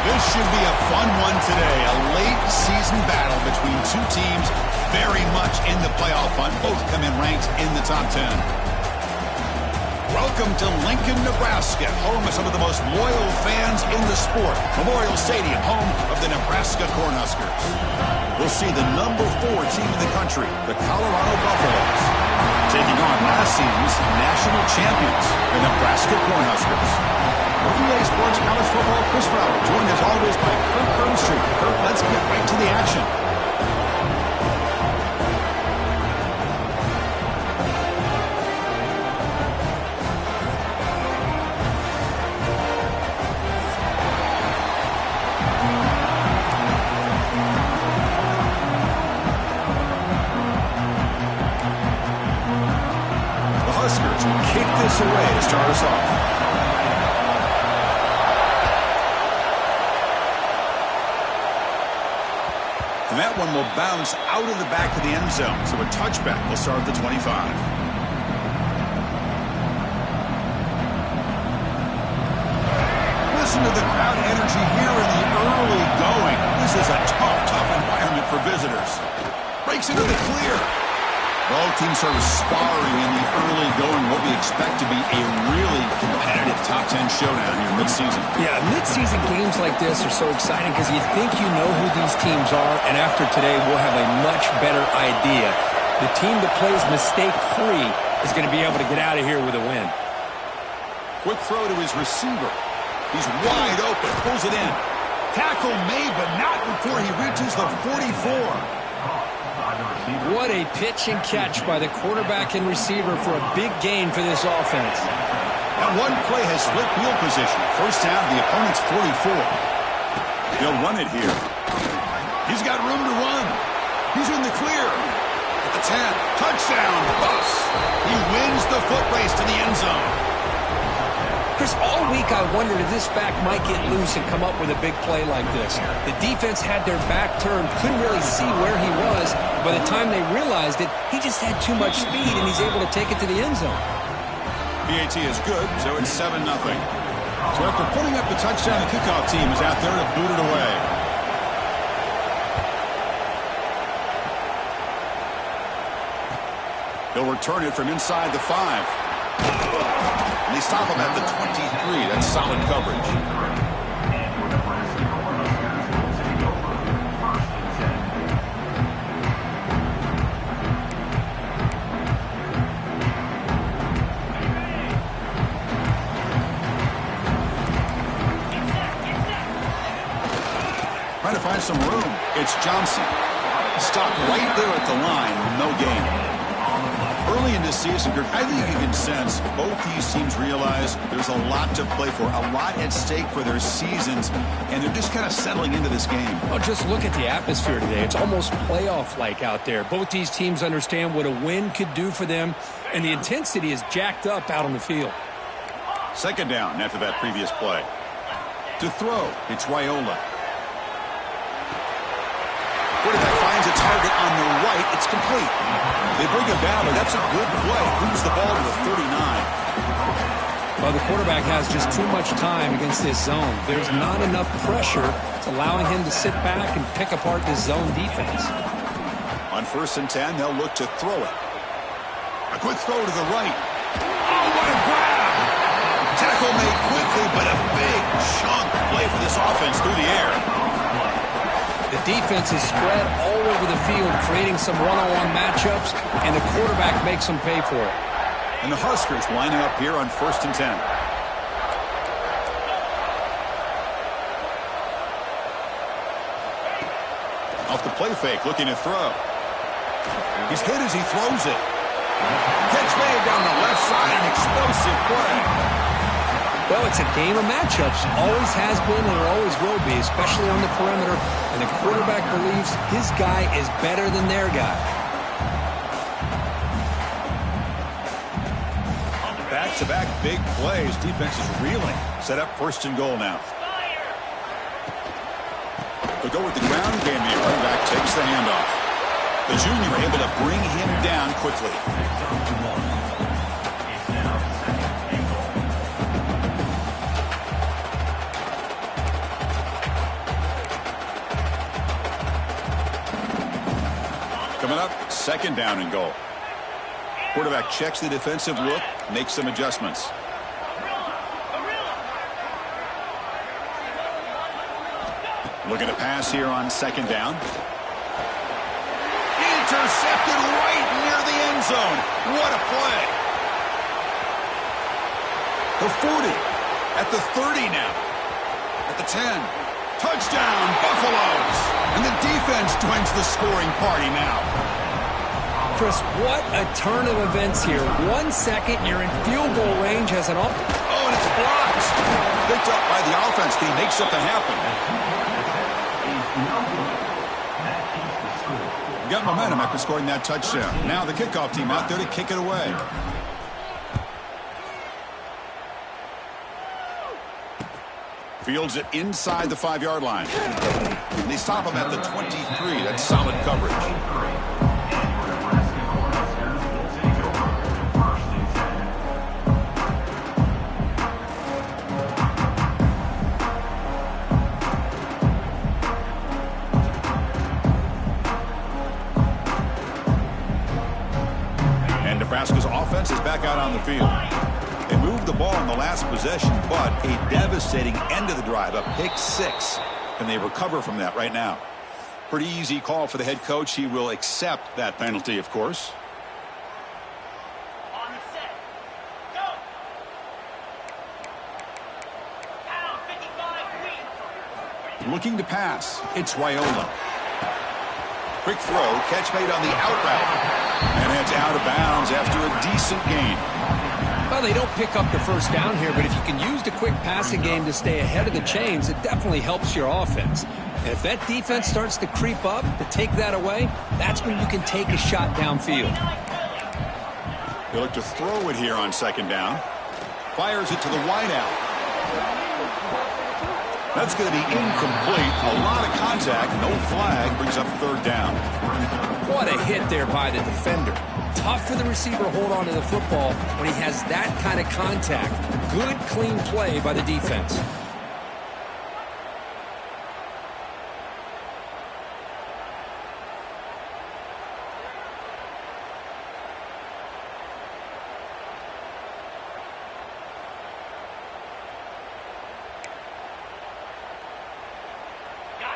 This should be a fun one today. A late season battle between two teams very much in the playoff hunt. Both come in ranked in the top 10. Welcome to Lincoln, Nebraska, home of some of the most loyal fans in the sport. Memorial Stadium, home of the Nebraska Cornhuskers. We'll see the number 4 team in the country, the Colorado Buffaloes, taking on last season's national champions, the Nebraska Cornhuskers. Welcome to Sports College Football, Chris Fowler, joined as always by Kirk Herbstreit. Kirk, let's get right to the action. The Huskers will kick this away to start us off. And that one will bounce out of the back of the end zone. So a touchback will start at the 25. Listen to the crowd energy here in the early going. This is a tough environment for visitors. Breaks into the clear. Both teams sort of sparring in the early going, what we expect to be a really competitive top 10 showdown here mid-season. Yeah, mid-season games like this are so exciting because you think you know who these teams are, and after today we'll have a much better idea. The team that plays mistake-free is going to be able to get out of here with a win. Quick throw to his receiver. He's wide open, pulls it in. Tackle made, but not before he reaches the 44. What a pitch and catch by the quarterback and receiver for a big gain for this offense. That one play has split field position. First down, the opponent's 44. They'll run it here. He's got room to run. He's in the clear. At the 10, touchdown, Buss. He wins the foot race to the end zone. Chris, all week I wondered if this back might get loose and come up with a big play like this. The defense had their back turned, couldn't really see where he was. By the time they realized it, he just had too much speed, and he's able to take it to the end zone. PAT is good, so it's 7-0. So after putting up the touchdown, the kickoff team is out there to boot it away. They'll return it from inside the 5. And they stop him at the 23. That's solid coverage. Trying to find some room. It's Johnson. Stopped right there at the line. No gain. Early in this season, I think you can sense both these teams realize there's a lot to play for, a lot at stake for their seasons, and they're just kind of settling into this game. Well, just look at the atmosphere today. It's almost playoff-like out there. Both these teams understand what a win could do for them, and the intensity is jacked up out on the field. Second down after that previous play. To throw, it's Raiola. Quarterback finds a target on the right. It's complete. They bring him down, but that's a good play. Moves the ball to the 39. Well, the quarterback has just too much time against this zone. There's not enough pressure. It's allowing him to sit back and pick apart this zone defense. On 1st and 10, they'll look to throw it. A quick throw to the right. Oh, what a grab! Tackle made quickly, but a big chunk play for this offense through the air. The defense is spread all over the field, creating some one-on-one matchups, and the quarterback makes them pay for it. And the Huskers lining up here on 1st and 10. Off the play fake, looking to throw. He's hit as he throws it. Catch made down the left side, an explosive play. Well, it's a game of matchups. Always has been and it always will be, especially on the perimeter. And the quarterback believes his guy is better than their guy. Back-to-back big plays. Defense is reeling. Set up 1st and goal now. They'll go with the ground game here. Running back takes the handoff. The junior able to bring him down quickly. up, 2nd down and goal. Quarterback checks the defensive look, makes some adjustments. Looking to pass here on 2nd down. Intercepted right near the end zone. What a play. The 40, at the 30 now, at the 10. Touchdown, Buffaloes. And the defense joins the scoring party now. Chris, what a turn of events here. 1 second, you're in field goal range as an off. Oh, and it's blocked. Picked up by the offense team. Make something happen. Got momentum after scoring that touchdown. Now the kickoff team out there to kick it away. Fields it inside the 5-yard line. They stop him at the 23. That's solid coverage. And Nebraska's offense is back out on the field. They moved the ball in the last possession, but a devastating end of the drive, a pick 6. Can they recover from that right now? Pretty easy call for the head coach. He will accept that penalty, of course. On the set. Go. Down 55-3. Looking to pass. It's Raiola. Quick throw, catch made on the out route. And it's out of bounds after a decent gain. Well, they don't pick up the first down here, but if you can use the quick passing game to stay ahead of the chains, it definitely helps your offense. And if that defense starts to creep up, to take that away, that's when you can take a shot downfield. They look to throw it here on 2nd down. Fires it to the wideout. That's going to be incomplete. A lot of contact. No flag. Brings up 3rd down. What a hit there by the defender. Tough for the receiver to hold on to the football when he has that kind of contact. Good, clean play by the defense.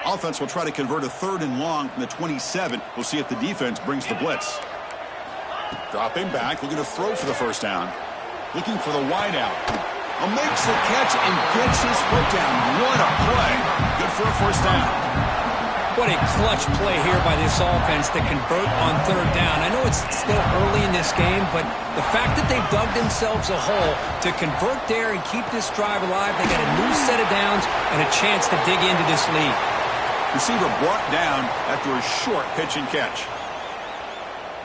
Offense will try to convert a 3rd and long from the 27. We'll see if the defense brings the blitz. Dropping back, looking to throw for the 1st down. Looking for the wideout. Makes the catch and gets his foot down. What a play. Good for a 1st down. What a clutch play here by this offense to convert on 3rd down. I know it's still early in this game, but the fact that they've dug themselves a hole to convert there and keep this drive alive, they got a new set of downs and a chance to dig into this lead. Receiver brought down after a short pitch and catch.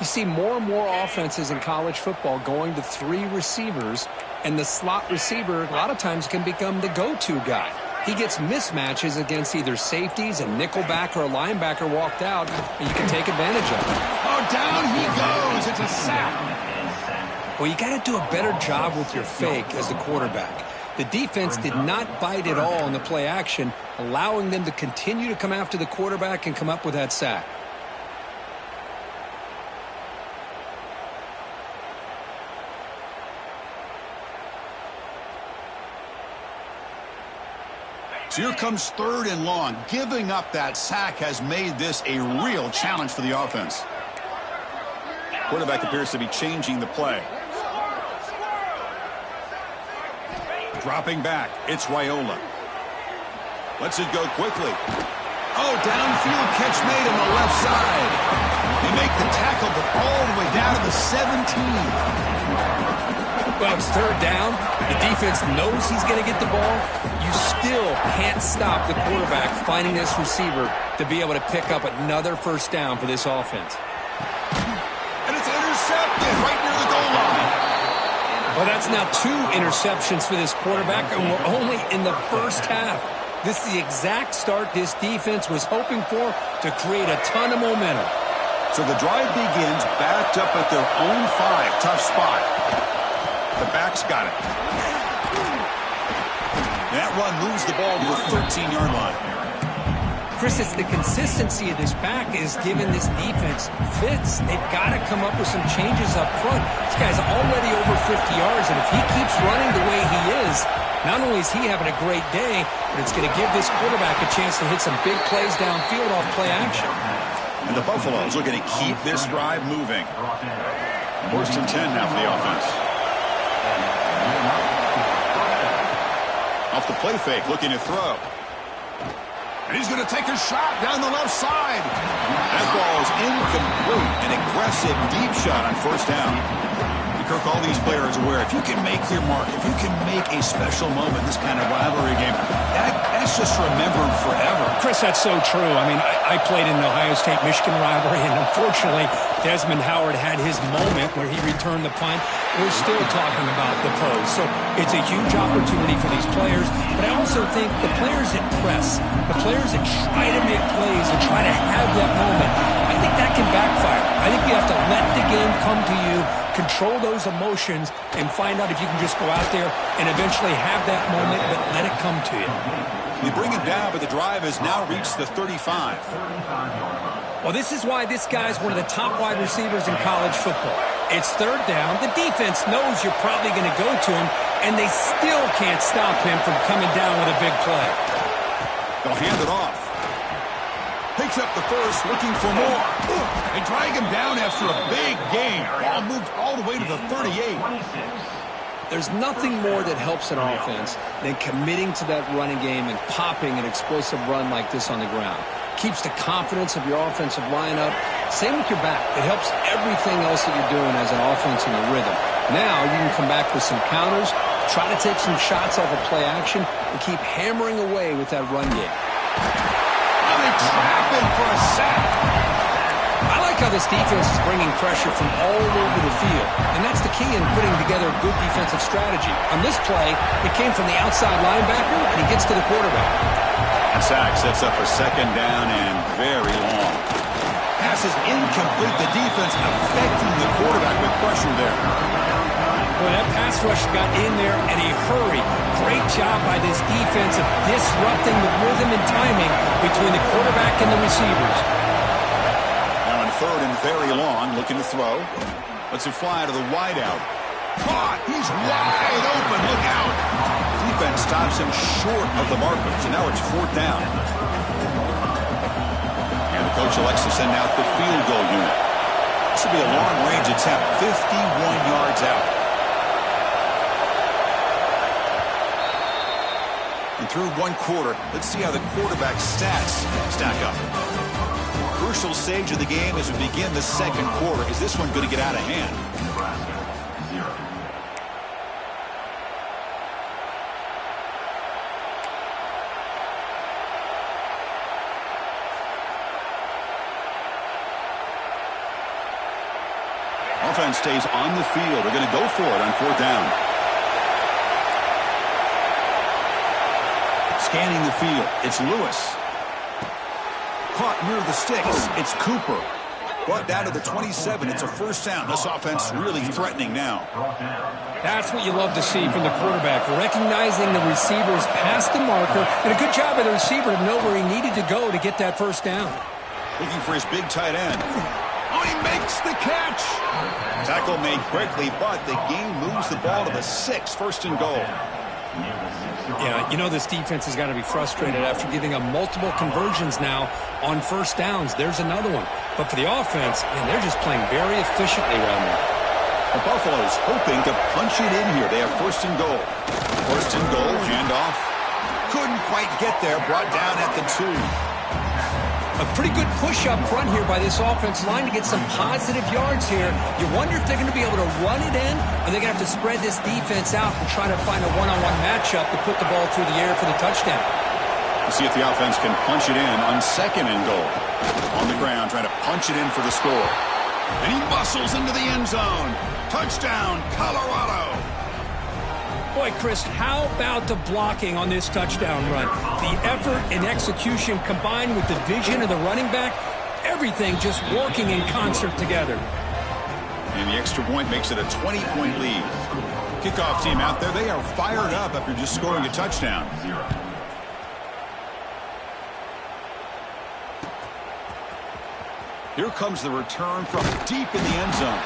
You see more and more offenses in college football going to 3 receivers, and the slot receiver a lot of times can become the go-to guy. He gets mismatches against either safeties, a nickelback, or a linebacker walked out, and you can take advantage of it. Oh, down he goes. It's a sack. Well, you got to do a better job with your fake as the quarterback. The defense did not bite at all on the play action, allowing them to continue to come after the quarterback and come up with that sack. So here comes 3rd and long. Giving up that sack has made this a real challenge for the offense. Quarterback appears to be changing the play. Dropping back, it's Raiola. Lets it go quickly. Oh, downfield catch made on the left side. They make the tackle, but all the way down to the 17. Well, it's 3rd down. The defense knows he's going to get the ball. You still can't stop the quarterback finding this receiver to be able to pick up another 1st down for this offense. And it's intercepted right near the goal line. Well, that's now 2 interceptions for this quarterback, and we're only in the 1st half. This is the exact start this defense was hoping for to create a ton of momentum. So the drive begins backed up at their own 5. Tough spot. The back's got it. That run moves the ball to the 13-yard line. Chris, it's the consistency of this back is giving this defense fits. They've got to come up with some changes up front. This guy's already over 50 yards, and if he keeps running the way he is, not only is he having a great day, but it's going to give this quarterback a chance to hit some big plays downfield off play action. And the Buffaloes looking to keep this drive moving. 1st and 10 now for the offense. Off the play fake, looking to throw. And he's going to take a shot down the left side. That ball is incomplete. An aggressive deep shot on 1st down. Kirk, all these players aware, if you can make your mark, if you can make a special moment in this kind of rivalry game, that's just remembered forever. Chris, that's so true. I mean, I played in the Ohio State-Michigan rivalry, and unfortunately, Desmond Howard had his moment where he returned the punt. We're still talking about the pros. So it's a huge opportunity for these players, but I also think the players that press, the players that try to make plays and try to have that moment, I think that can backfire. I think you have to let the game come to you, control those emotions, and find out if you can just go out there and eventually have that moment, but let it come to you. You bring it down, but the drive has now reached the 35. Well, this is why this guy's one of the top wide receivers in college football. It's 3rd down. The defense knows you're probably going to go to him, and they still can't stop him from coming down with a big play. They'll hand it off. Picks up the first, looking for more. They drag him down after a big gain. Ball moved all the way to the 38. There's nothing more that helps an offense than committing to that running game and popping an explosive run like this on the ground. Keeps the confidence of your offensive lineup. Same with your back. It helps everything else that you're doing as an offense in the rhythm. Now you can come back with some counters, try to take some shots off of play action, and keep hammering away with that run game. They trap him for a sack. I like how this defense is bringing pressure from all over the field, and that's the key in putting together a good defensive strategy. On this play, it came from the outside linebacker, and he gets to the quarterback. And sack sets up a 2nd down and very long. Pass is incomplete. The defense affecting the quarterback with pressure there. Boy, that pass rush got in there in a hurry. Great job by this defense of disrupting the rhythm and timing between the quarterback and the receivers. Now on 3rd and very long, looking to throw. Lets it fly to the wideout. Caught! He's wide open! Look out! Defense stops him short of the marker, so now it's 4th down. And the coach elects to send out the field goal unit. This will be a long-range attempt, 51 yards out. And through 1 quarter, let's see how the quarterback's stats stack up. Crucial stage of the game as we begin the 2nd quarter. Is this one going to get out of hand? Nebraska, 0. Offense stays on the field. They're going to go for it on 4th down. Scanning the field, it's Lewis. Caught near the sticks, it's Cooper. Brought down to the 27, it's a 1st down. This offense really threatening now. That's what you love to see from the quarterback, recognizing the receivers past the marker, and a good job by the receiver to know where he needed to go to get that 1st down. Looking for his big tight end. Oh, he makes the catch! Tackle made quickly, but the game moves the ball to the 6, 1st and goal. Yeah, you know this defense has got to be frustrated after giving up multiple conversions now on 1st downs. There's another one. But for the offense, man, they're just playing very efficiently right now. The Buffaloes hoping to punch it in here. They have 1st and goal. 1st and goal, handoff. Couldn't quite get there, brought down at the 2. A pretty good push up front here by this offense line to get some positive yards here. You wonder if they're going to be able to run it in, or they're going to have to spread this defense out and try to find a one-on-one matchup to put the ball through the air for the touchdown. We'll see if the offense can punch it in on 2nd and goal. On the ground, trying to punch it in for the score. And he muscles into the end zone. Touchdown, Colorado. Boy, Chris, how about the blocking on this touchdown run? The effort and execution combined with the vision of the running back, everything just working in concert together. And the extra point makes it a 20-point lead. Kickoff team out there, they are fired up after just scoring a touchdown. Here comes the return from deep in the end zone.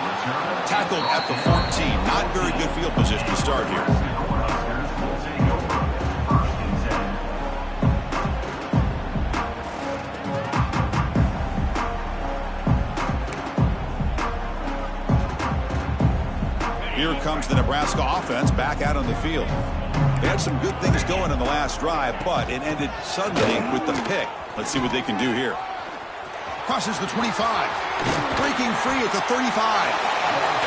Tackled at the 14. Not very good field position to start here. Here comes the Nebraska offense back out on the field. They had some good things going in the last drive, but it ended suddenly with the pick. Let's see what they can do here. Crosses the 25. Breaking free at the 35.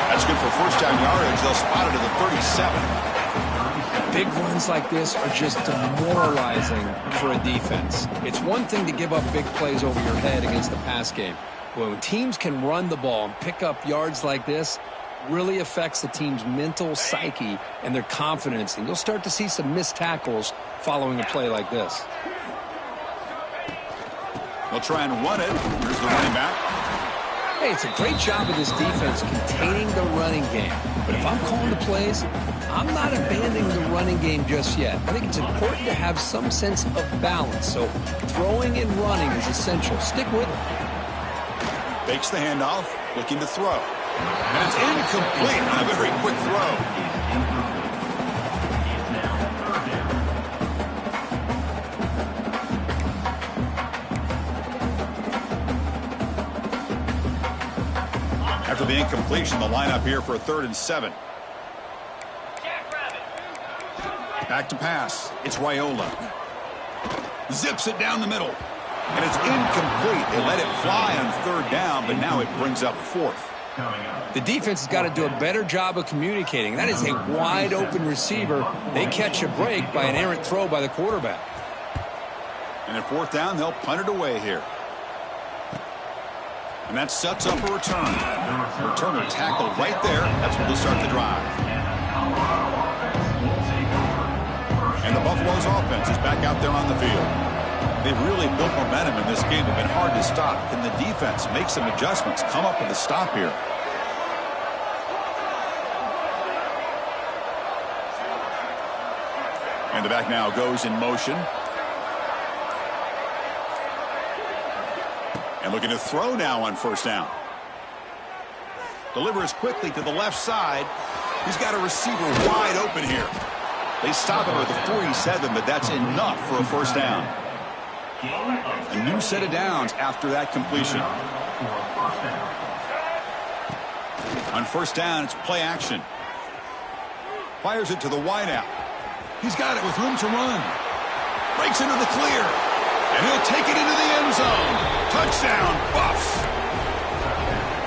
That's good for first down yardage. They'll spot it at the 37. Big runs like this are just demoralizing for a defense. It's one thing to give up big plays over your head against the pass game. But when teams can run the ball and pick up yards like this, really affects the team's mental psyche and their confidence. And you'll start to see some missed tackles following a play like this. They'll try and run it. Here's the running back. Hey, it's a great job of this defense containing the running game. But if I'm calling the plays, I'm not abandoning the running game just yet. I think it's important to have some sense of balance. So throwing and running is essential. Stick with it. Fakes the handoff, looking to throw. And it's incomplete on a very quick throw. After the incompletion, the lineup here for a 3rd and 7. Back to pass. It's Raiola. Zips it down the middle. And it's incomplete. They let it fly on 3rd down, but now it brings up 4th. The defense has got to do a better job of communicating. That is a wide-open receiver. They catch a break by an errant throw by the quarterback. And at 4th down, they'll punt it away here. And that sets up a return. Returner tackled right there. That's when they'll start the drive. And the Buffalo's offense is back out there on the field. They've really built momentum in this game. They've been hard to stop. Can the defense make some adjustments, come up with a stop here? And the back now goes in motion. And looking to throw now on 1st down. Delivers quickly to the left side. He's got a receiver wide open here. They stop him at the 47, but that's enough for a 1st down. A new set of downs after that completion. On 1st down, it's play action. Fires it to the wideout. He's got it with room to run. Breaks into the clear. And he'll take it into the end zone. Touchdown, Buffs.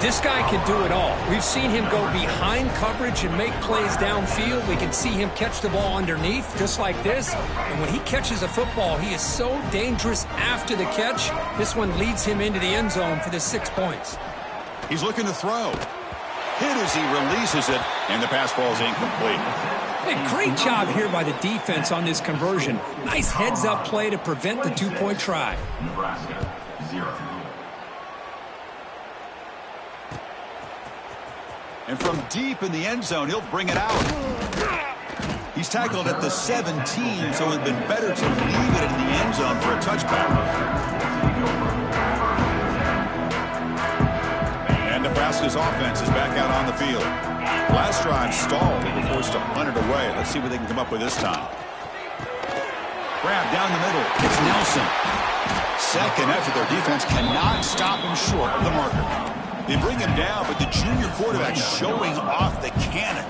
This guy can do it all. We've seen him go behind coverage and make plays downfield. We can see him catch the ball underneath just like this. And when he catches a football, he is so dangerous after the catch. This one leads him into the end zone for the 6 points. He's looking to throw. Hit as he releases it, and the pass falls incomplete. Hey, great job here by the defense on this conversion. Nice heads-up play to prevent the 2-point try. Nebraska, 0. And from deep in the end zone, he'll bring it out. He's tackled at the 17, so it's been better to leave it in the end zone for a touchback. And Nebraska's offense is back out on the field. Last drive stalled. They were forced to punt it away. Let's see what they can come up with this time. Grab down the middle. It's Nelson. Second effort. Their defense cannot stop him short of the marker. They bring him down, but the junior quarterback showing off the cannon.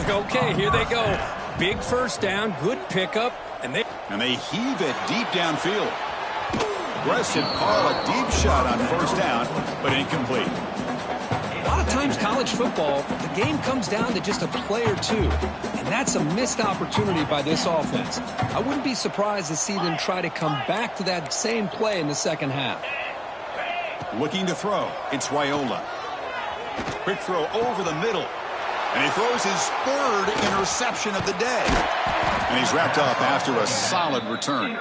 Okay, here they go. Big 1st down, good pickup, and they heave it deep downfield. Aggressive call, a deep shot on 1st down, but incomplete. A lot of times college football, the game comes down to just a play or two, and that's a missed opportunity by this offense. I wouldn't be surprised to see them try to come back to that same play in the 2nd half. Looking to throw. It's Raiola. Quick throw over the middle. And he throws his 3rd interception of the day. And he's wrapped up after a solid return.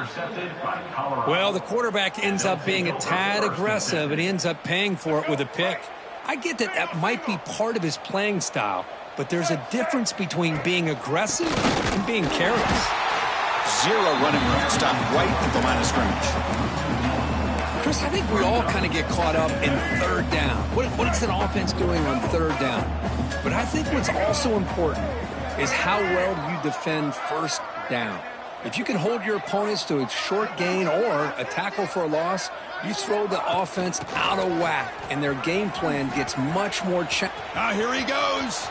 Well, the quarterback ends up being a tad aggressive, and he ends up paying for it with a pick. I get that that might be part of his playing style, but there's a difference between being aggressive and being careless. 0 running room. Stopped right at the line of scrimmage. Chris, I think we all kind of get caught up in third down. What is an offense doing on third down? But I think what's also important is how well you defend first down. If you can hold your opponents to a short gain or a tackle for a loss, you throw the offense out of whack, and their game plan gets much more challenging. Now here he goes.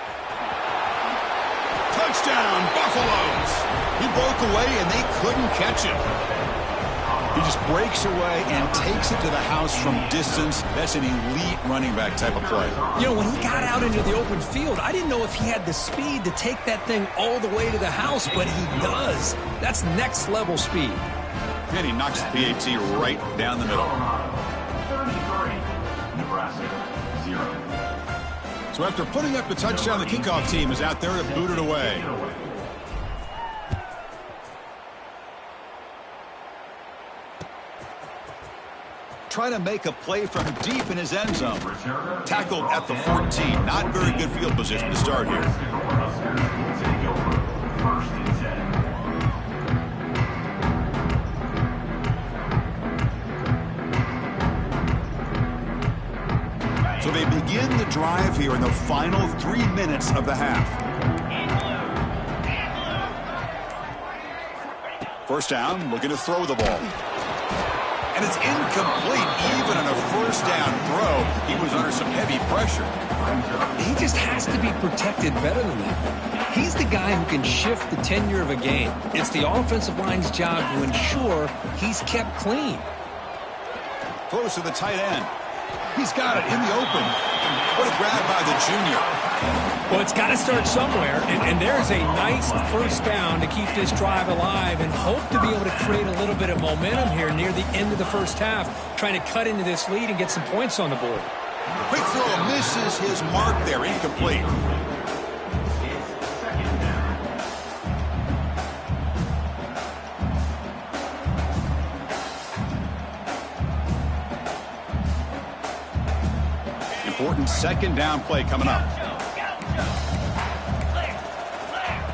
Touchdown, Buffaloes. He broke away, and they couldn't catch him. He just breaks away and takes it to the house from distance. That's an elite running back type of play. You know, when he got out into the open field, I didn't know if he had the speed to take that thing all the way to the house, but he does. That's next-level speed. And he knocks the PAT right down the middle. 33, Nebraska, 0. So after putting up the touchdown, the kickoff team is out there to boot it away. Trying to make a play from deep in his end zone. Tackled at the 14. Not very good field position to start here. So they begin the drive here in the final 3 minutes of the half. First down, looking to throw the ball. And it's incomplete. Even on a first down throw, he was under some heavy pressure. He just has to be protected better than that. He's the guy who can shift the tenure of a game. It's the offensive line's job to ensure he's kept clean. Throws to the tight end. He's got it in the open. What a grab by the junior. Well, it's got to start somewhere, and there's a nice first down to keep this drive alive and hope to be able to create a little bit of momentum here near the end of the first half, trying to cut into this lead and get some points on the board. Quick throw misses his mark there, incomplete. Important second down play coming up.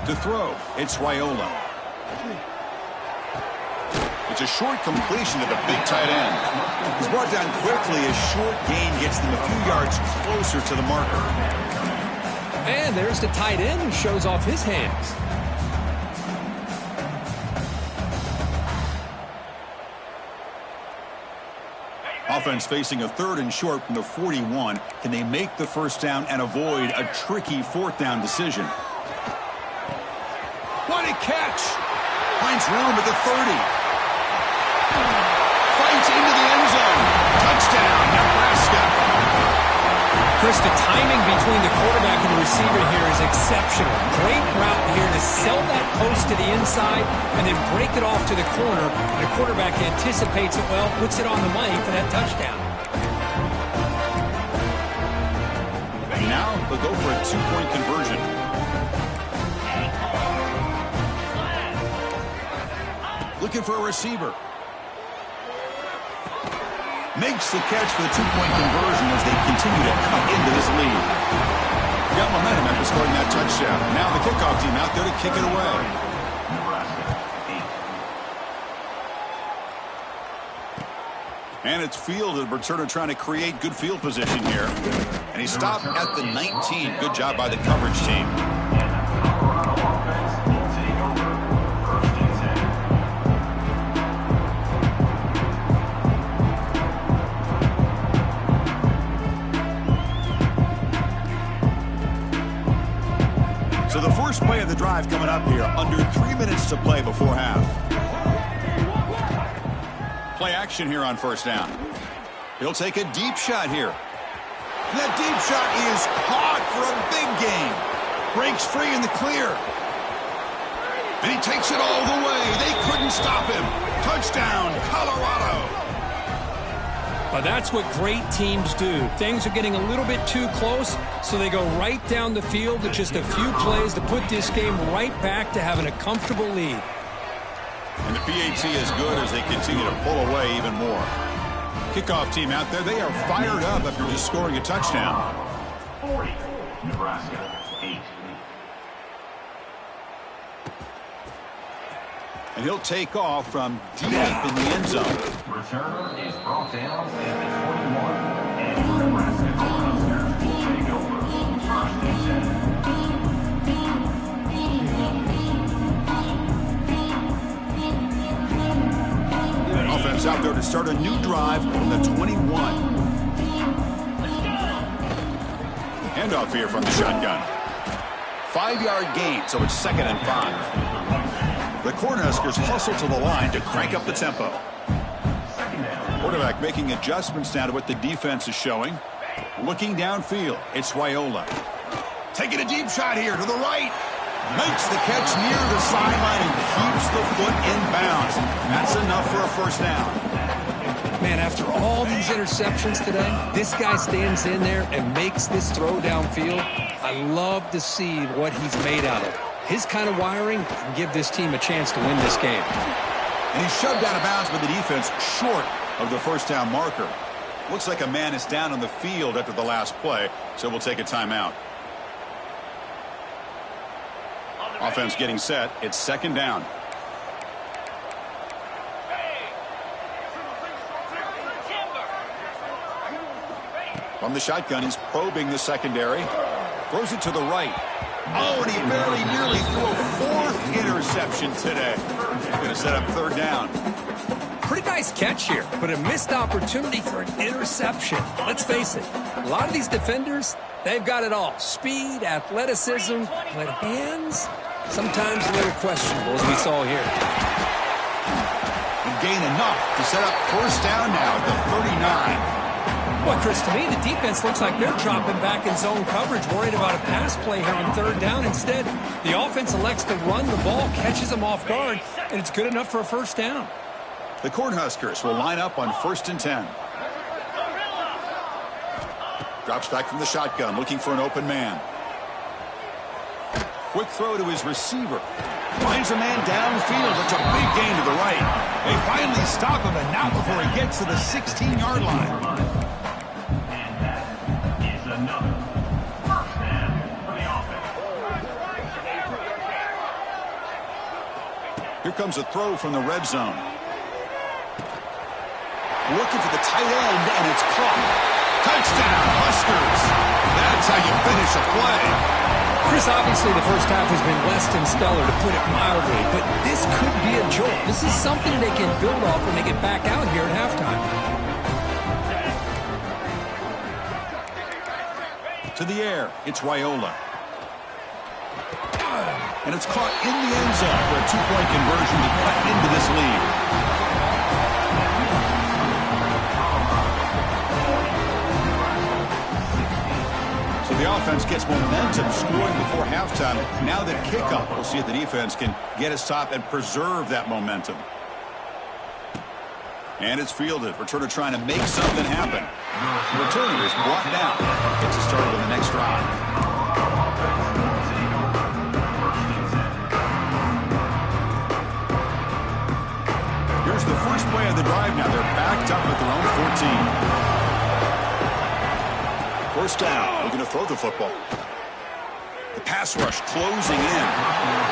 To throw, it's Raiola. It's a short completion to the big tight end. He's brought down quickly as short gain gets them a few yards closer to the marker. And there's the tight end who shows off his hands. Offense facing a third and short from the 41. Can they make the first down and avoid a tricky fourth down decision? What a catch! Finds room at the 30. Fights into the end zone. Touchdown, Nebraska. Chris, the timing between the quarterback and the receiver here is exceptional. Great route here to sell that post to the inside and then break it off to the corner. And the quarterback anticipates it well, puts it on the money for that touchdown. And now they'll go for a two-point conversion. Looking for a receiver. Makes the catch for the two-point conversion as they continue to cut into this lead. Got momentum after scoring that touchdown. Now the kickoff team out there to kick it away. And it's fielded. Returner trying to create good field position here. And he stopped at the 19. Good job by the coverage team. So the first play of the drive coming up here. Under 3 minutes to play before half. Play action here on first down. He'll take a deep shot here. And that deep shot is caught for a big gain. Breaks free in the clear. And he takes it all the way. They couldn't stop him. Touchdown, Colorado. That's what great teams do. Things are getting a little bit too close, so they go right down the field with just a few plays to put this game right back to having a comfortable lead. And the PAT is good as they continue to pull away even more. Kickoff team out there, they are fired up after just scoring a touchdown. 40, Nebraska, 8. And he'll take off from deep in the end zone. Returner is brought down at the 21. And the Nebraska Cornhuskers will take over. First and 10. Offense out there to start a new drive from the 21. Handoff here from the shotgun. 5-yard gain, so it's 2nd and 5. The Cornhuskers hustle to the line to crank up the tempo. Quarterback making adjustments now to what the defense is showing. Looking downfield, it's Raiola. Taking a deep shot here to the right. Makes the catch near the sideline and keeps the foot in bounds. That's enough for a first down. Man, after all these interceptions today, this guy stands in there and makes this throw downfield. I love to see what he's made out of. His kind of wiring can give this team a chance to win this game. And he's shoved out of bounds by the defense short of the first down marker. Looks like a man is down on the field after the last play, so we'll take a timeout. Offense getting set. It's 2nd down. From the shotgun, he's probing the secondary. Throws it to the right. Oh, and he very nearly threw a 4th interception today. Going to set up 3rd down. Pretty nice catch here, but a missed opportunity for an interception. Let's face it, a lot of these defenders, they've got it all. Speed, athleticism, but hands, sometimes a little questionable, as we saw here. And gain enough to set up 1st down now at the 39. Well, Chris, to me, the defense looks like they're dropping back in zone coverage, worried about a pass play here on 3rd down. Instead, the offense elects to run the ball, catches them off guard, and it's good enough for a 1st down. The Cornhuskers will line up on 1st and 10. Drops back from the shotgun, looking for an open man. Quick throw to his receiver. Finds a man downfield. It's a big gain to the right. They finally stop him, and not before he gets to the 16-yard line. Here comes a throw from the red zone. Looking for the tight end, and it's caught. Touchdown, Huskers. That's how you finish a play. Chris, obviously the first half has been less than stellar, to put it mildly, but this could be a jolt. This is something they can build off when they get back out here at halftime. To the air, it's Raiola. And it's caught in the end zone for a 2-point conversion to cut into this lead. So the offense gets momentum scoring before halftime. Now that kickoff, we'll see if the defense can get a stop and preserve that momentum. And it's fielded. Returner trying to make something happen. The returner is brought down. Gets us started on the next drive. Here's the first play of the drive now. They're backed up at their own 14. First down. Looking to throw the football. The pass rush closing in.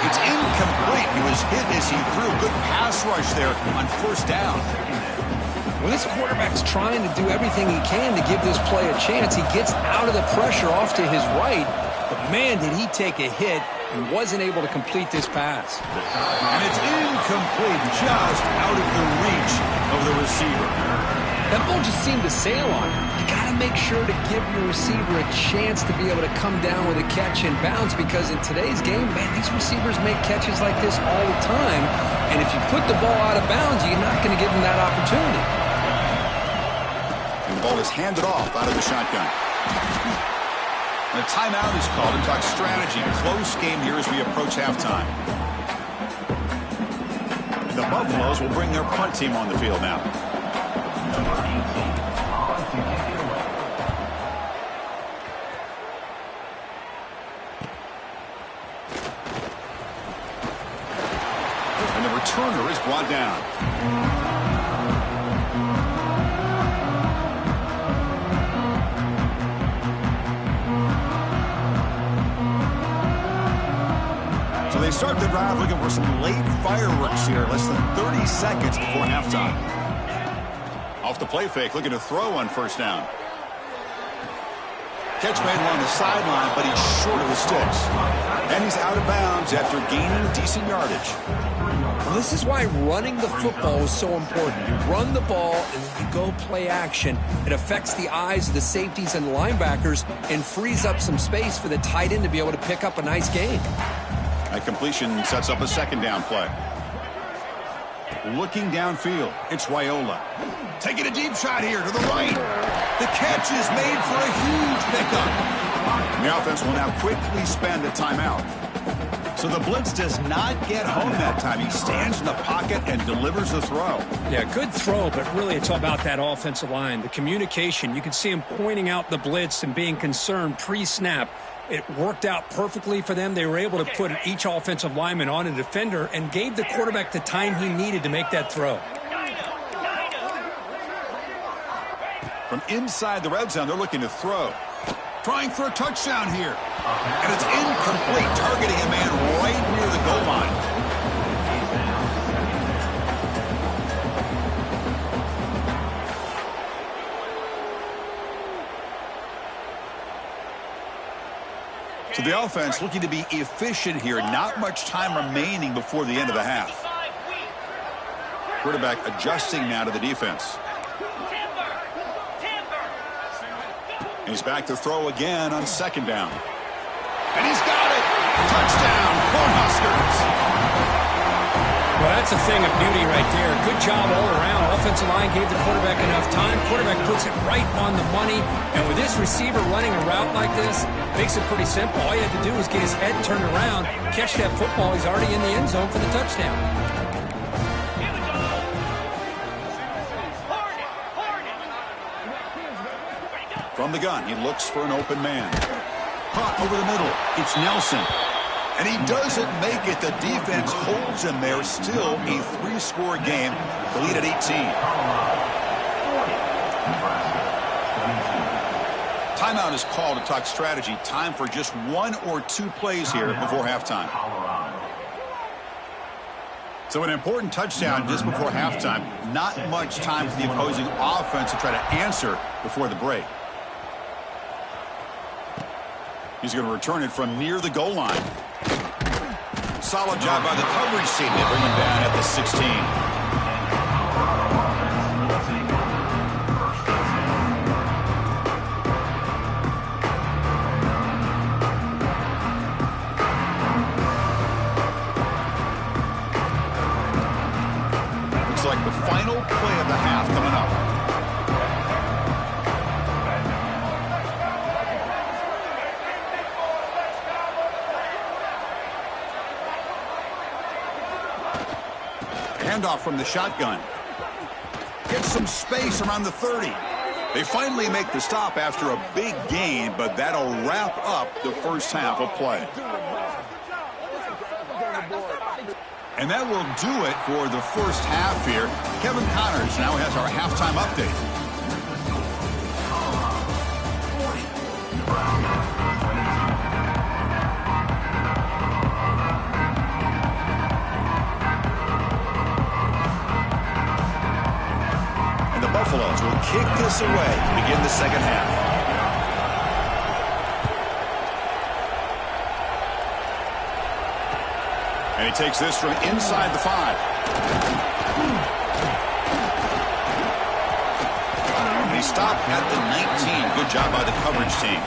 It's incomplete. He was hit as he threw. Good pass rush there on 1st down. Well, this quarterback's trying to do everything he can to give this play a chance. He gets out of the pressure off to his right, but man, did he take a hit and wasn't able to complete this pass. And it's incomplete, just out of the reach of the receiver. That ball just seemed to sail on him. You got to make sure to give your receiver a chance to be able to come down with a catch and bounce, because in today's game, man, these receivers make catches like this all the time, and if you put the ball out of bounds, you're not going to give them that opportunity. And the ball is handed off out of the shotgun. And a timeout is called to talk strategy. Close game here as we approach halftime. The Buffaloes will bring their punt team on the field now. And the returner is brought down. start the drive looking for some late fireworks here. Less than 30 seconds before halftime. Off the play fake, looking to throw on first down. Catch made along the sideline, but he's short of the sticks. And he's out of bounds after gaining decent yardage. Well, this is why running the football is so important. You run the ball and then you go play action. It affects the eyes of the safeties and linebackers and frees up some space for the tight end to be able to pick up a nice gain. That completion sets up a second down play. Looking downfield, it's Raiola. Taking a deep shot here to the right. The catch is made for a huge pickup. The offense will now quickly spend a timeout. So the blitz does not get home that time. He stands in the pocket and delivers the throw. Yeah, good throw, but really it's all about that offensive line. The communication, you can see him pointing out the blitz and being concerned pre-snap. It worked out perfectly for them. They were able to put each offensive lineman on a defender and gave the quarterback the time he needed to make that throw. From inside the red zone, they're looking to throw. Trying for a touchdown here. And it's incomplete, targeting a man right near the goal line. So the offense looking to be efficient here. Not much time remaining before the end of the half. Quarterback adjusting now to the defense. And he's back to throw again on second down. And he's got it! Touchdown, Cornhuskers! Well, that's a thing of beauty right there. Good job all around. Offensive line gave the quarterback enough time. Quarterback puts it right on the money. And with this receiver running a route like this, makes it pretty simple. All you had to do was get his head turned around, catch that football. He's already in the end zone for the touchdown. From the gun, he looks for an open man. Caught over the middle. It's Nelson. And he doesn't make it. The defense holds him there. Still a 3-score game. The lead at 18. Timeout is called to talk strategy. Time for just 1 or 2 plays here before halftime. So an important touchdown just before halftime. Not much time for the opposing offense to try to answer before the break. He's going to return it from near the goal line. Solid job by the coverage team. They bring him down at the 16. Looks like the final play of the half coming up. Handoff from the shotgun. Gets some space around the 30. They finally make the stop after a big gain, but that'll wrap up the first half of play. And that will do it for the first half here. Kevin Connors now has our halftime update. Buffaloes will kick this away to begin the second half. And he takes this from inside the 5. And he stopped at the 19. Good job by the coverage team.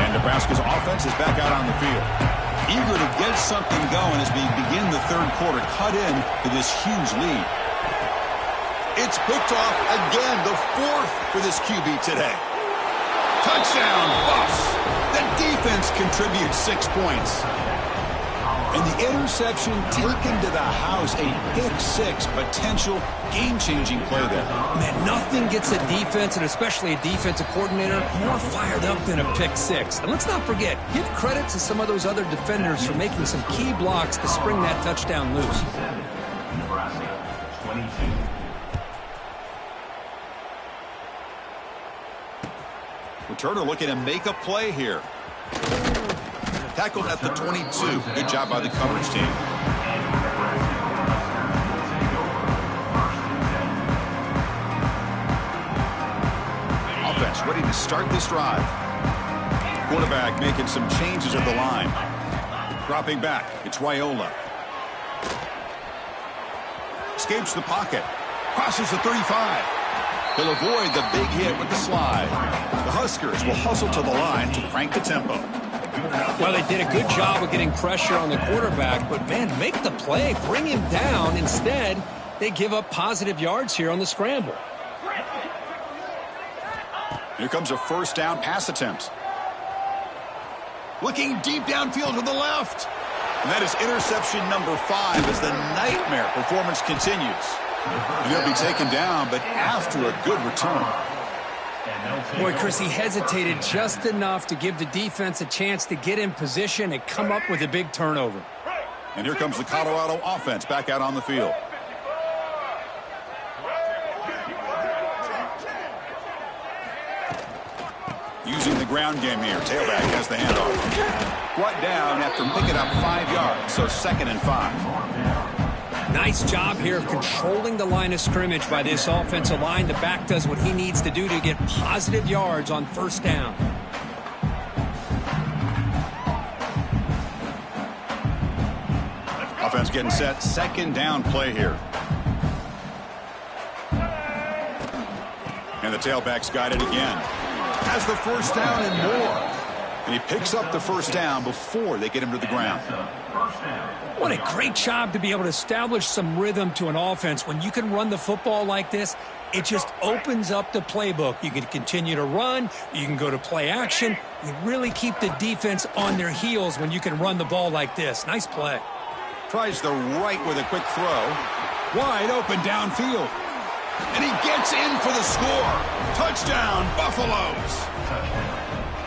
Nebraska's offense is back out on the field. Eager to get something going as we begin the third quarter. Cut in to this huge lead. It's picked off again, the 4th for this QB today. Touchdown, Buffs. The defense contributes 6 points. And the interception taken to the house, a pick-6, potential game-changing play there. Man, nothing gets a defense, and especially a defensive coordinator, more fired up than a pick-6. And let's not forget, give credit to some of those other defenders for making some key blocks to spring that touchdown loose. Nebraska 22. Returner looking to make a play here. Tackled at the 22. Good job by the coverage team. Offense ready to start this drive. Quarterback making some changes at the line. Dropping back. It's Raiola. Escapes the pocket. Crosses the 35. He'll avoid the big hit with the slide. The Huskers will hustle to the line to crank the tempo. Well, they did a good job of getting pressure on the quarterback, but, man, make the play. Bring him down. Instead, they give up positive yards here on the scramble. Here comes a first down pass attempt. Looking deep downfield to the left. And that is interception number 5 as the nightmare performance continues. He'll be taken down, but after a good return. Boy, Chris, he hesitated just enough to give the defense a chance to get in position and come up with a big turnover. And here comes the Colorado offense back out on the field. Using the ground game here. Tailback has the handoff. Brought down after picking up 5 yards, so 2nd and 5. Nice job here of controlling the line of scrimmage by this offensive line. The back does what he needs to do to get positive yards on first down. Offense getting set. 2nd down play here. And the tailback's got it again. Has the first down and more. And he picks up the first down before they get him to the ground. What a great job to be able to establish some rhythm to an offense. When you can run the football like this, it just opens up the playbook. You can continue to run. You can go to play action. You really keep the defense on their heels when you can run the ball like this. Nice play. Tries the right with a quick throw. Wide open downfield. And he gets in for the score. Touchdown, Buffaloes.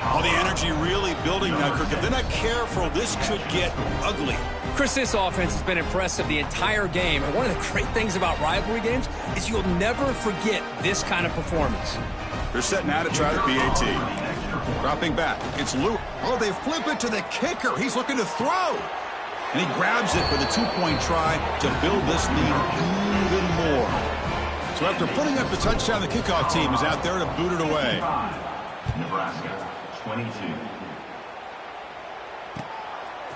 All the energy really building now, Kirk. If they're not careful, this could get ugly. Chris, this offense has been impressive the entire game. And one of the great things about rivalry games is you'll never forget this kind of performance. They're setting out to try the PAT. Dropping back. It's Lou. Oh, they flip it to the kicker. He's looking to throw. And he grabs it for the 2-point try to build this lead even more. So after putting up the touchdown, the kickoff team is out there to boot it away. Nebraska, 22.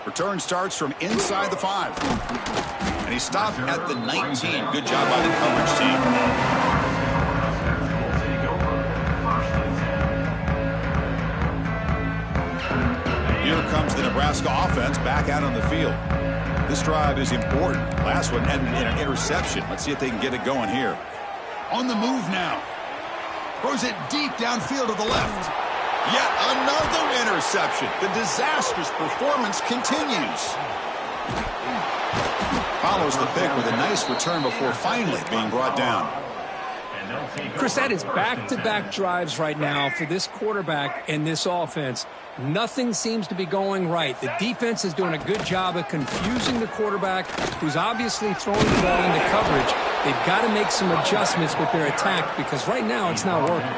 Return starts from inside the 5. And he stopped at the 19. Good job by the coverage team. Here comes the Nebraska offense back out on the field. This drive is important. Last one ended in an interception. Let's see if they can get it going here. On the move now. Throws it deep downfield to the left. Yet another interception. The disastrous performance continues. Follows the pick with a nice return before finally being brought down. Chris, that is back-to-back drives right now for this quarterback and this offense. Nothing seems to be going right. The defense is doing a good job of confusing the quarterback, who's obviously throwing the ball into coverage. They've got to make some adjustments with their attack because right now it's not working.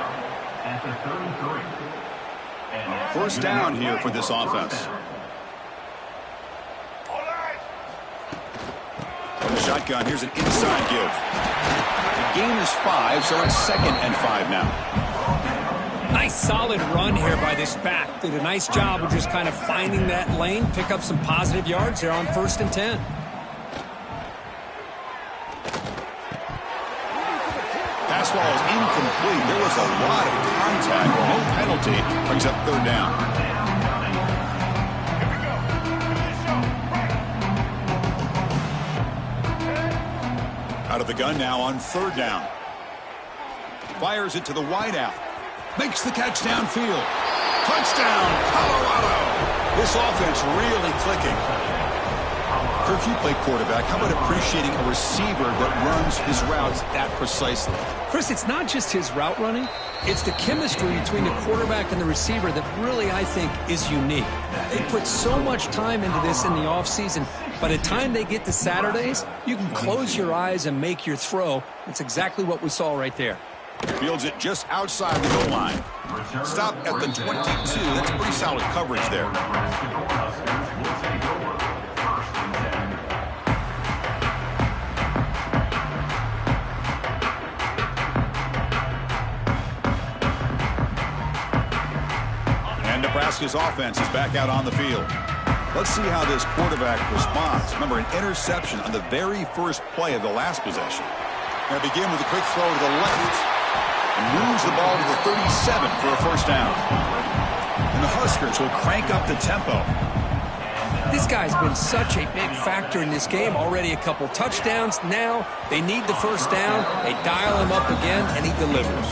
First down here for this offense. From the shotgun, here's an inside give. The gain is 5, so it's 2nd and 5 now. Nice solid run here by this back. Did a nice job of just kind of finding that lane, pick up some positive yards there on 1st and 10. Pass ball is incomplete. There was a lot of contact. No penalty. Brings up 3rd down. Out of the gun now on 3rd down. Fires it to the wideout. Makes the catch downfield. Touchdown, Colorado. This offense really clicking. Kirk, you play quarterback. How about appreciating a receiver that runs his routes that precisely? Chris, it's not just his route running. It's the chemistry between the quarterback and the receiver that really, I think, is unique. They put so much time into this in the offseason. By the time they get to Saturdays, you can close your eyes and make your throw. That's exactly what we saw right there. Fields it just outside the goal line. Stop at the 22. That's pretty solid coverage there. And Nebraska's offense is back out on the field. Let's see how this quarterback responds. Remember, an interception on the very first play of the last possession. Going to begin with a quick throw to the left. And moves the ball to the 37 for a first down. And the Huskers will crank up the tempo. This guy's been such a big factor in this game. Already a couple touchdowns. Now they need the first down. They dial him up again, and he delivers.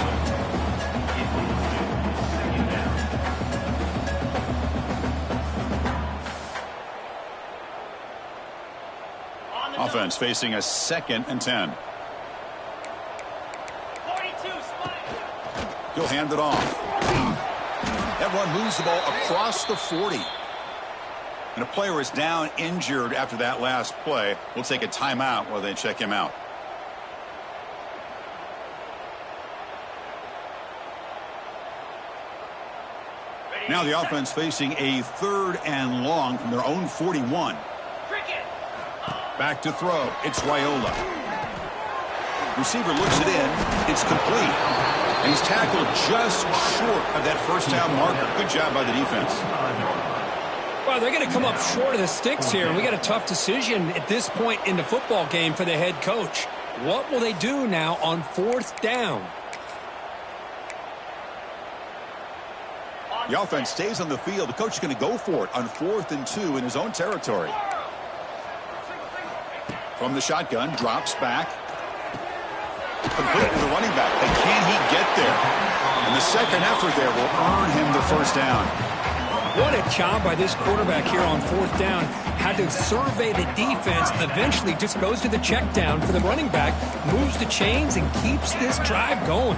Offense facing a 2nd and 10. He'll hand it off. That run moves the ball across the 40. And a player is down injured after that last play. We'll take a timeout while they check him out. Now the offense facing a 3rd and long from their own 41. Back to throw. It's Raiola. Receiver looks it in. It's complete. And he's tackled just short of that first down marker. Good job by the defense. Well, they're going to come up short of the sticks here. We got a tough decision at this point in the football game for the head coach. What will they do now on 4th down? The offense stays on the field. The coach is going to go for it on 4th and 2 in his own territory. From the shotgun, drops back. Complete to the running back. But can he get there? And the second effort there will earn him the first down. What a job by this quarterback here on 4th down. Had to survey the defense. Eventually just goes to the check down for the running back. Moves the chains and keeps this drive going.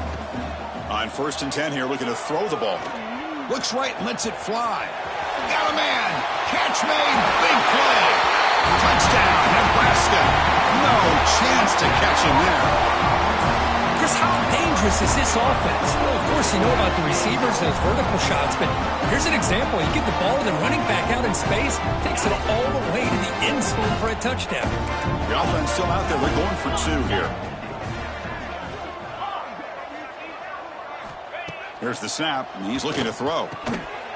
On 1st and 10 here, looking to throw the ball. Looks right and lets it fly. Got a man. Catch made. Big play. Touchdown, Nebraska. No chance to catch him there. Chris, how dangerous is this offense? Well, of course, you know about the receivers, those vertical shots, but here's an example. You get the ball to the running back out in space, takes it all the way to the end zone for a touchdown. The offense still out there. We're going for 2 here. Here's the snap, and he's looking to throw.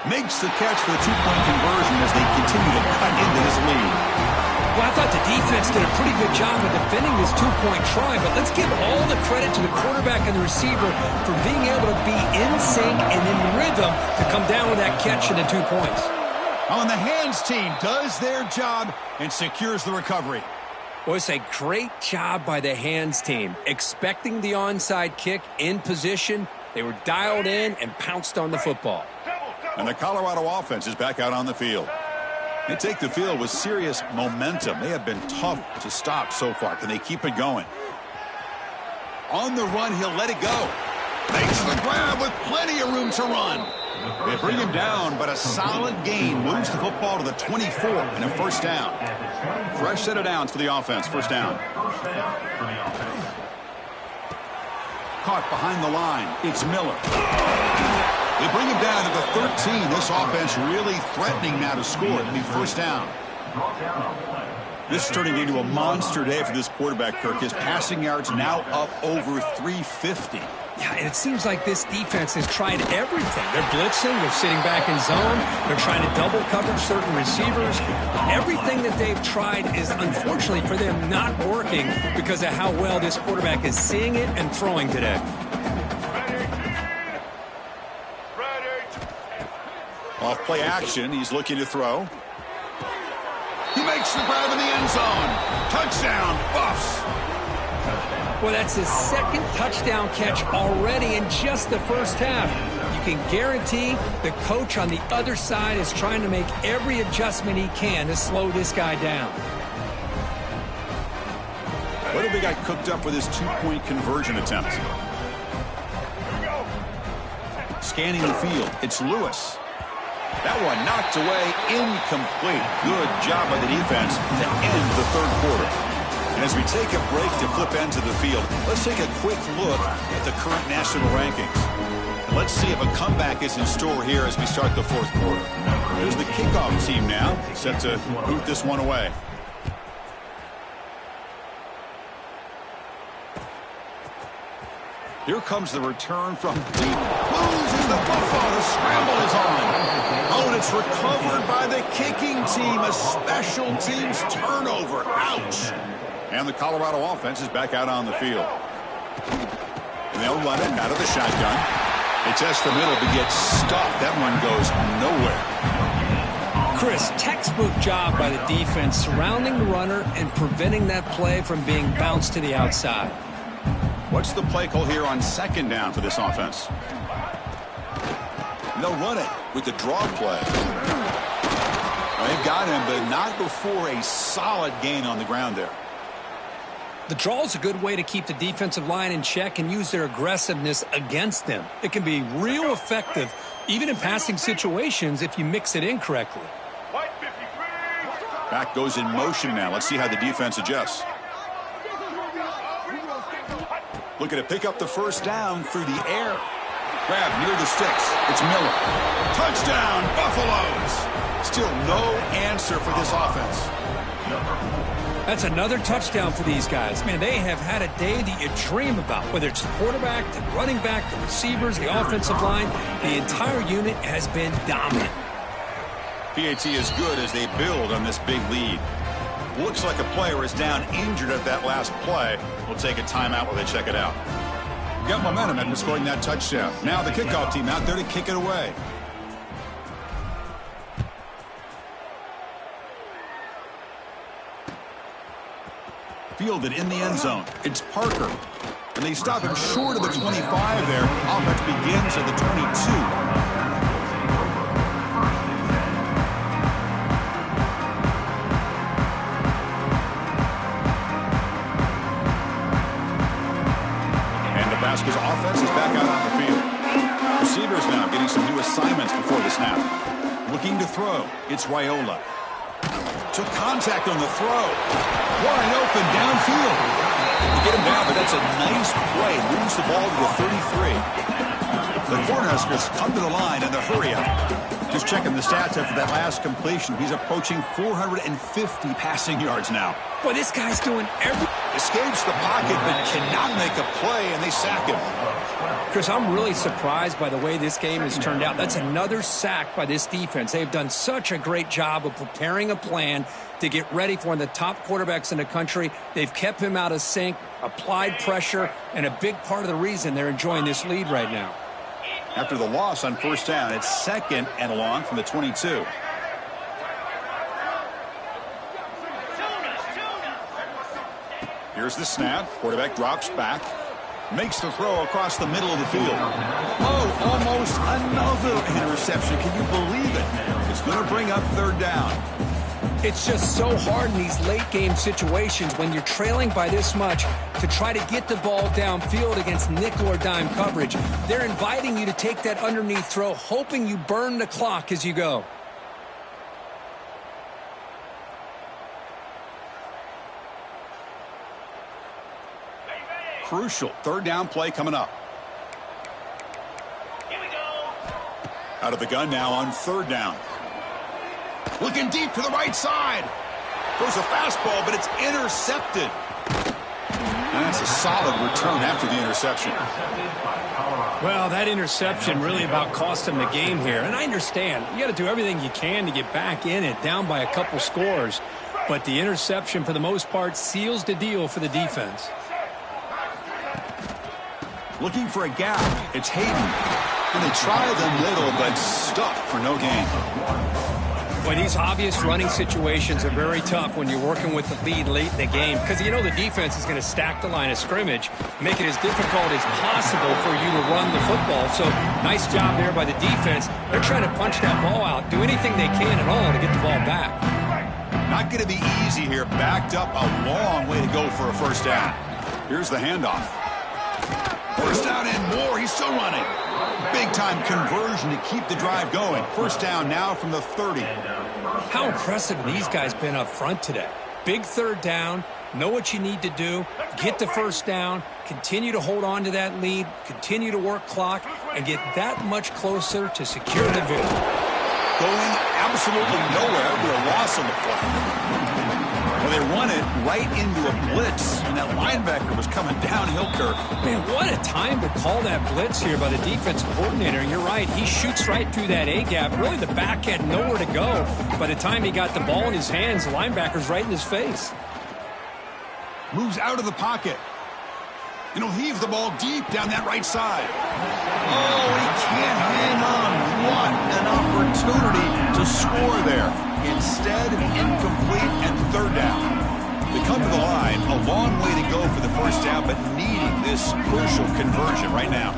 Makes the catch for the 2-point conversion as they continue to cut into this lead. Well, I thought the defense did a pretty good job of defending this 2-point try, but let's give all the credit to the quarterback and the receiver for being able to be in sync and in rhythm to come down with that catch and the 2 points. On the hands team does their job and secures the recovery. Well, it's a great job by the hands team. Expecting the onside kick in position, they were dialed in and pounced on the football. And the Colorado offense is back out on the field. They take the field with serious momentum. They have been tough to stop so far. Can they keep it going? On the run, he'll let it go. Makes the grab with plenty of room to run. They bring him down, but a solid gain moves the football to the 24 and a first down. Fresh set of downs for the offense. First down. Caught behind the line. It's Miller. They bring him down to the 13. This offense really threatening now to score. It'll be first down. This is turning into a monster day for this quarterback, Kirk. His passing yards now up over 350. Yeah, and it seems like this defense has tried everything. They're blitzing, they're sitting back in zone, they're trying to double cover certain receivers. Everything that they've tried is, unfortunately for them, not working because of how well this quarterback is seeing it and throwing today. Off play action, he's looking to throw. He makes the grab in the end zone. Touchdown, Buffs. Well, that's his second touchdown catch already in just the first half. You can guarantee the coach on the other side is trying to make every adjustment he can to slow this guy down. What have they got cooked up with his 2-point conversion attempt? Scanning the field, it's Lewis. That one knocked away, incomplete. Good job by the defense to end the third quarter. As we take a break to flip ends of the field, let's take a quick look at the current national rankings. And let's see if a comeback is in store here as we start the fourth quarter. There's the kickoff team now, set to boot this one away. Here comes the return from deep. Loses the football. The scramble is on. Oh, and it's recovered by the kicking team. A special teams turnover. Ouch. And the Colorado offense is back out on the field. And they'll run it out of the shotgun. They test the middle to get stuffed. That one goes nowhere. Chris, textbook job by the defense surrounding the runner and preventing that play from being bounced to the outside. What's the play call here on second down for this offense? They'll run it with the draw play. They've got him, but not before a solid gain on the ground there. The draw is a good way to keep the defensive line in check and use their aggressiveness against them. It can be real effective, even in passing situations, if you mix it in correctly. Back goes in motion now. Let's see how the defense adjusts. Looking to pick up the first down through the air. Grab near the sticks. It's Miller. Touchdown, Buffaloes. Still no answer for this offense. That's another touchdown for these guys. Man, they have had a day that you dream about. Whether it's the quarterback, the running back, the receivers, the offensive line, the entire unit has been dominant. PAT is good as they build on this big lead. Looks like a player is down injured at that last play. We'll take a timeout while they check it out. Got momentum after scoring that touchdown. Now the kickoff team out there to kick it away. Fielded in the end zone. It's Parker. And they stop him short of the 25 there. Offense begins at the 22. Nebraska's offense is back out on the field. Receivers now getting some new assignments before the snap. Looking to throw. It's Raiola. Took contact on the throw. Wide open downfield. You get him down, but that's a nice play. Moves the ball to the 33. The Cornhuskers come to the line in the hurry up. Just checking the stats after that last completion. He's approaching 450 passing yards now. Boy, this guy's doing everything. Escapes the pocket, but cannot make a play, and they sack him. Chris, I'm really surprised by the way this game has turned out. That's another sack by this defense. They've done such a great job of preparing a plan to get ready for one of the top quarterbacks in the country. They've kept him out of sync, applied pressure, and a big part of the reason they're enjoying this lead right now. After the loss on first down, it's second and long from the 22. Here's the snap. Quarterback drops back. Makes the throw across the middle of the field. Oh, almost another interception. Can you believe it? It's going to bring up third down. It's just so hard in these late-game situations when you're trailing by this much to try to get the ball downfield against nickel or dime coverage. They're inviting you to take that underneath throw, hoping you burn the clock as you go. Crucial third down play coming up. Here we go. Out of the gun now on third down. Looking deep to the right side. Goes a fastball, but it's intercepted. And that's a solid return after the interception. Well, that interception really about cost them the game here. And I understand. You got to do everything you can to get back in it, down by a couple scores. But the interception, for the most part, seals the deal for the defense. Looking for a gap. It's Hayden. And they try the middle, but stuffed for no gain. Boy, these obvious running situations are very tough when you're working with the lead late in the game because you know the defense is going to stack the line of scrimmage, make it as difficult as possible for you to run the football. So nice job there by the defense. They're trying to punch that ball out, do anything they can at all to get the ball back. Not going to be easy here. Backed up a long way to go for a first down. Here's the handoff. First down and more. He's still running. Big-time conversion to keep the drive going. First down now from the 30. How impressive these guys been up front today. Big third down. Know what you need to do. Get the first down. Continue to hold on to that lead. Continue to work clock and get that much closer to secure the victory. Going absolutely nowhere with a loss on the play. Well, they run it right into a blitz, and that linebacker was coming downhill, Kirk. Man, what a time to call that blitz here by the defensive coordinator. And you're right, he shoots right through that A-gap. Really, the back had nowhere to go. By the time he got the ball in his hands, the linebacker's right in his face. Moves out of the pocket. And he'll heave the ball deep down that right side. Oh, he can't hang on. What an opportunity to score there. Instead, incomplete and third down. They come to the line, a long way to go for the first down, but needing this crucial conversion right now.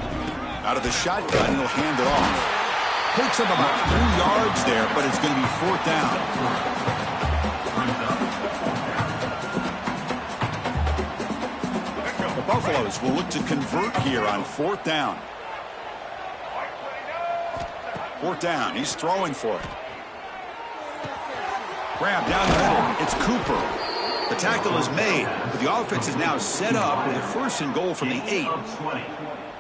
Out of the shotgun, he'll hand it off. Picks up about 3 yards there, but it's going to be fourth down. The Buffaloes will look to convert here on fourth down. Fourth down. He's throwing for it. Grab down the middle. It's Cooper. The tackle is made, but the offense is now set up with a first and goal from the 8.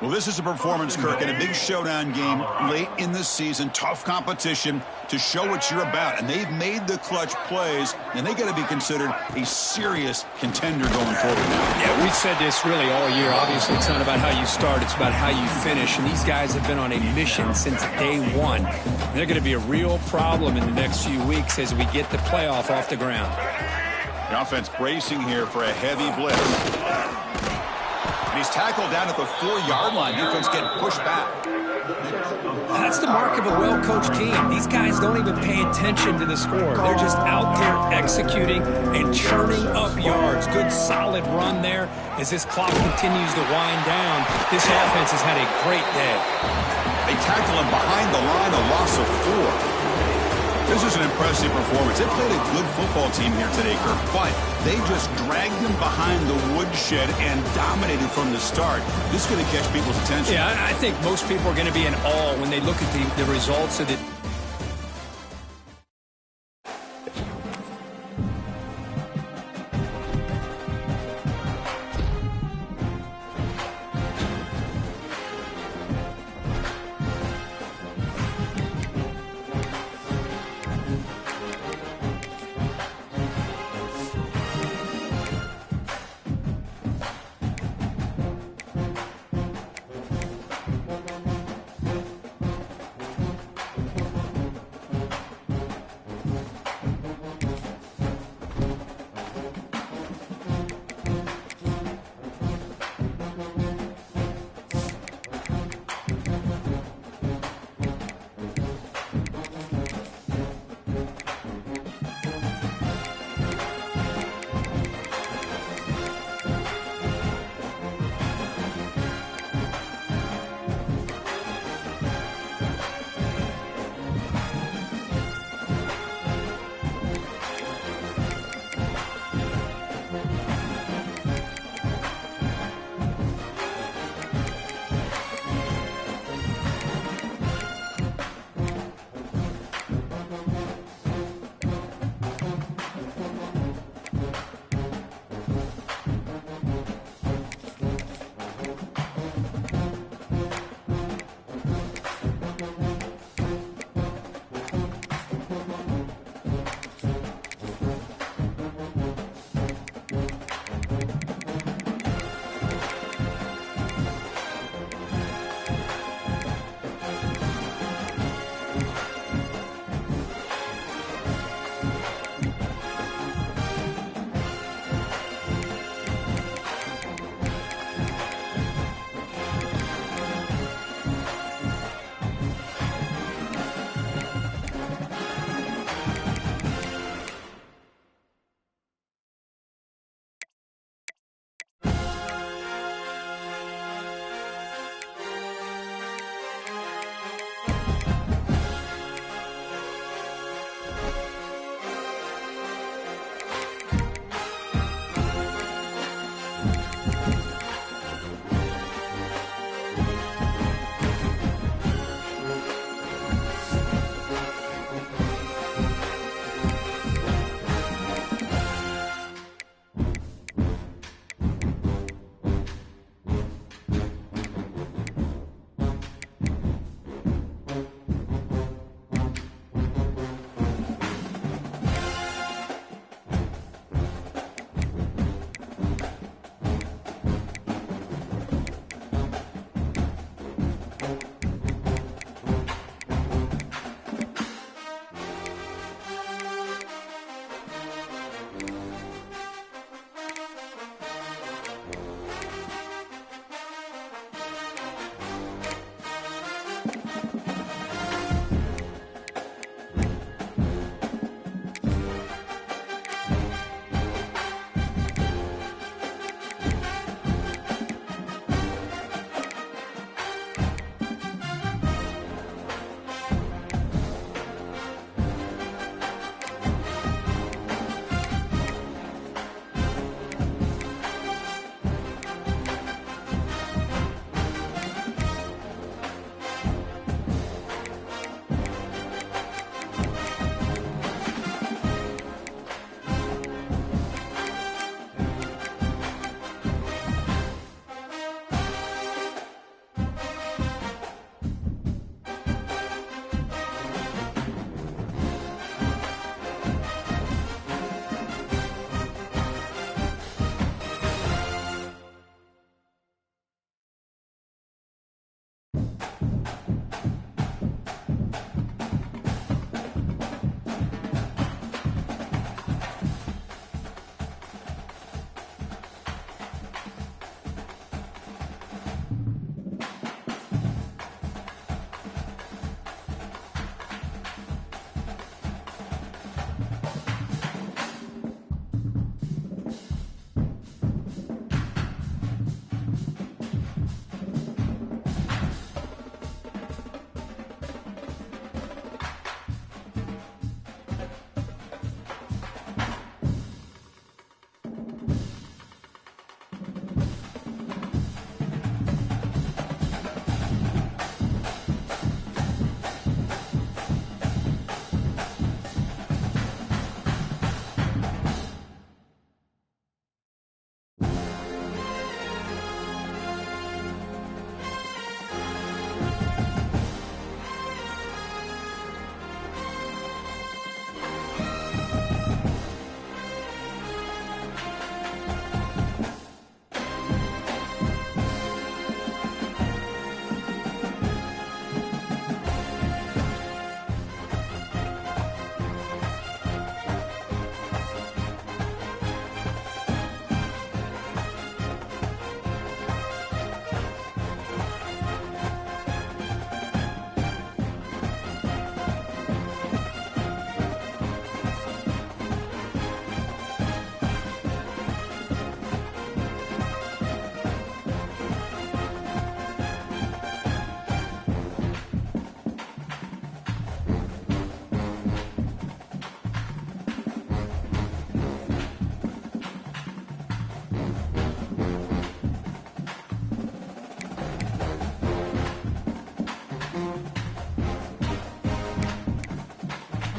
Well, this is a performance, Kirk, in a big showdown game late in the season. Tough competition to show what you're about. And they've made the clutch plays, and they got to be considered a serious contender going forward now. Yeah, we've said this really all year. Obviously, it's not about how you start. It's about how you finish. And these guys have been on a mission since day one. And they're going to be a real problem in the next few weeks as we get the playoff off the ground. The offense bracing here for a heavy blitz. And he's tackled down at the 4-yard line. Defense getting pushed back. That's the mark of a well-coached team. These guys don't even pay attention to the score. They're just out there executing and churning up yards. Good, solid run there as this clock continues to wind down. This offense has had a great day. They tackle him behind the line, a loss of 4. This is an impressive performance. They played a good football team here today, Kirk, but they just dragged them behind the woodshed and dominated from the start. This is going to catch people's attention. Yeah, I think most people are going to be in awe when they look at the results of the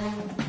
Bye.